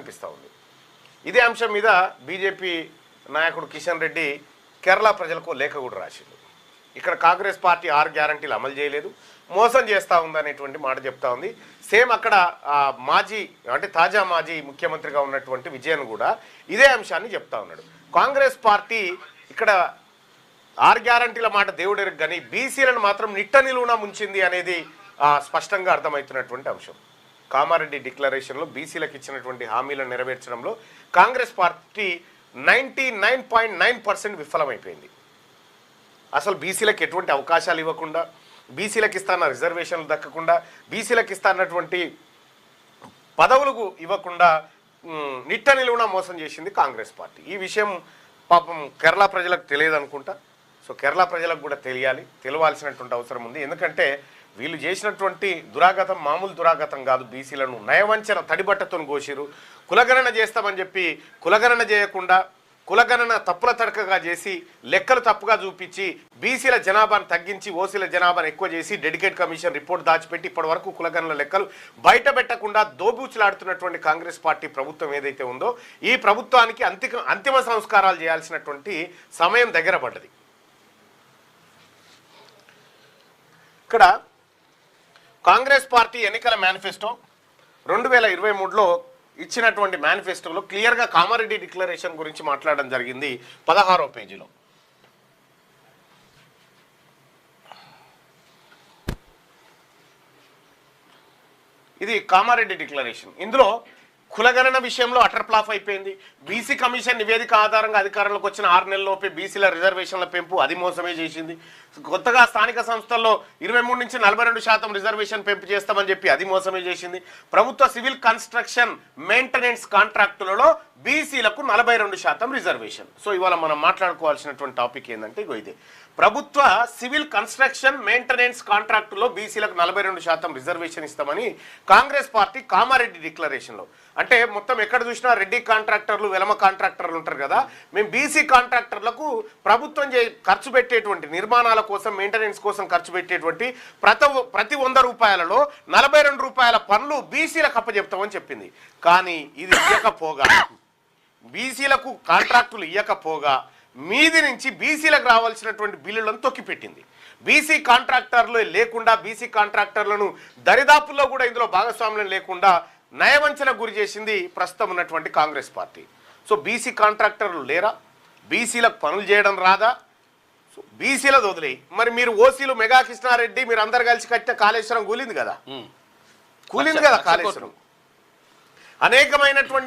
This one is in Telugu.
కనిపిస్తూ ఉంది. ఇదే అంశం మీద బీజేపీ నాయకుడు కిషన్ రెడ్డి కేరళ ప్రజలకు లేఖ కూడా రాసిండు. ఇక్కడ కాంగ్రెస్ పార్టీ 6 గ్యారంటీలు అమలు చేయలేదు, మోసం చేస్తూ ఉందనేటువంటి మాట చెప్తా ఉంది. సేమ్ అక్కడ తాజా మాజీ ముఖ్యమంత్రిగా ఉన్నటువంటి విజయన్ కూడా ఇదే అంశాన్ని చెప్తా ఉన్నాడు. కాంగ్రెస్ పార్టీ ఇక్కడ 6 గ్యారంటీల మాట దేవుడెరుగు కానీ బీసీలను మాత్రం నిట్ట నిలువున ముంచింది అనేది స్పష్టంగా అర్థమవుతున్నటువంటి అంశం. కామారెడ్డి డిక్లరేషన్లో బీసీలకు ఇచ్చినటువంటి హామీలను నెరవేర్చడంలో కాంగ్రెస్ పార్టీ 99.9% విఫలమైపోయింది. అసలు బీసీలకు ఎటువంటి అవకాశాలు ఇవ్వకుండా, బీసీలకు ఇస్తాన్న రిజర్వేషన్లు దక్కకుండా, బీసీలకు ఇస్తాన్నటువంటి పదవులకు ఇవ్వకుండా నిట్ట నిలువున మోసం చేసింది కాంగ్రెస్ పార్టీ. ఈ విషయం పాపం కేరళ ప్రజలకు తెలియదు అనుకుంటా. సో కేరళ ప్రజలకు కూడా తెలియాల్సినటువంటి అవసరం ఉంది. ఎందుకంటే వీళ్ళు చేసినటువంటి దురాగతం మామూలు దురాగతం కాదు. బీసీలను నయవంచన తడిబట్టతో కోసిరు. కులగణన చేస్తామని చెప్పి కులగణన చేయకుండా కులగణన తప్పుల తడకగా చేసి లెక్కలు తప్పుగా చూపించి బీసీల జనాభాను తగ్గించి ఓసీల జనాభాను ఎక్కువ చేసి డెడికేట్ కమిషన్ రిపోర్ట్ దాచిపెట్టి ఇప్పటి వరకు కులగణన లెక్కలు బయట పెట్టకుండా దోబూచులాడుతున్నటువంటి కాంగ్రెస్ పార్టీ ప్రభుత్వం ఏదైతే ఉందో ఈ ప్రభుత్వానికి అంతిమ సంస్కారాలు చేయాల్సినటువంటి సమయం దగ్గర పడ్డది. ఇక్కడ కాంగ్రెస్ పార్టీ ఎన్నికల మేనిఫెస్టో 2023లో ఇచ్చినటువంటి మేనిఫెస్టోలో క్లియర్గా కామారెడ్డి డిక్లరేషన్ గురించి మాట్లాడడం జరిగింది 16వ పేజీలో. ఇది కామారెడ్డి డిక్లరేషన్. ఇందులో కులగణన విషయంలో అటర్ ఫ్లాప్ అయిపోయింది. బీసీ కమిషన్ నివేదిక ఆధారంగా అధికారంలోకి వచ్చిన 6 నెలల్లోపే బీసీల రిజర్వేషన్ల పెంపు అది మోసమే చేసింది. కొత్తగా స్థానిక సంస్థల్లో 23 నుంచి 42% రిజర్వేషన్ పెంపు చేస్తామని చెప్పి అది మోసమే చేసింది. ప్రభుత్వ సివిల్ కన్స్ట్రక్షన్ మెయింటెనెన్స్ కాంట్రాక్టులలో బీసీలకు 42% రిజర్వేషన్. సో ఇవాళ మనం మాట్లాడుకోవాల్సినటువంటి టాపిక్ ఏంటంటే ఇదే ప్రభుత్వ సివిల్ కన్స్ట్రక్షన్ మెయింటెనెన్స్ కాంట్రాక్టులో బీసీలకు 42% రిజర్వేషన్ ఇస్తామని కాంగ్రెస్ పార్టీ కామారెడ్డి డిక్లరేషన్లో, అంటే మొత్తం ఎక్కడ చూసినా రెడ్డి కాంట్రాక్టర్లు వెలమ కాంట్రాక్టర్లు ఉంటారు కదా, మేము బీసీ కాంట్రాక్టర్లకు ప్రభుత్వం ఖర్చు పెట్టేటువంటి నిర్మాణాల కోసం మెయింటెనెన్స్ కోసం ఖర్చు పెట్టేటువంటి ప్రతి 100 రూపాయలలో 42 రూపాయల పనులు బీసీలకు అప్పచెప్తామని చెప్పింది. కానీ ఇది ఇవ్వకపోగా బీసీలకు కాంట్రాక్టులు ఇవ్వకపోగా మీది నుంచి బీసీలకు రావాల్సినటువంటి బిల్లులను తొక్కిపెట్టింది. బీసీ కాంట్రాక్టర్లు లేకుండా బీసీ కాంట్రాక్టర్లను దరిదాపుల్లో కూడా ఇందులో భాగస్వామ్యం లేకుండా నయవంచనకు గురి చేసింది ప్రస్తుతం ఉన్నటువంటి కాంగ్రెస్ పార్టీ. సో బీసీ కాంట్రాక్టర్లు లేరా? బీసీలకు పనులు చేయడం రాదా? సో బీసీలది వదిలేయి. మరి మీరు ఓసీలు మెగా కృష్ణారెడ్డి మీరు అందరు కలిసి కట్టిన కాళేశ్వరం కూలింది కదా కాళేశ్వరం అనేకమైనటువంటి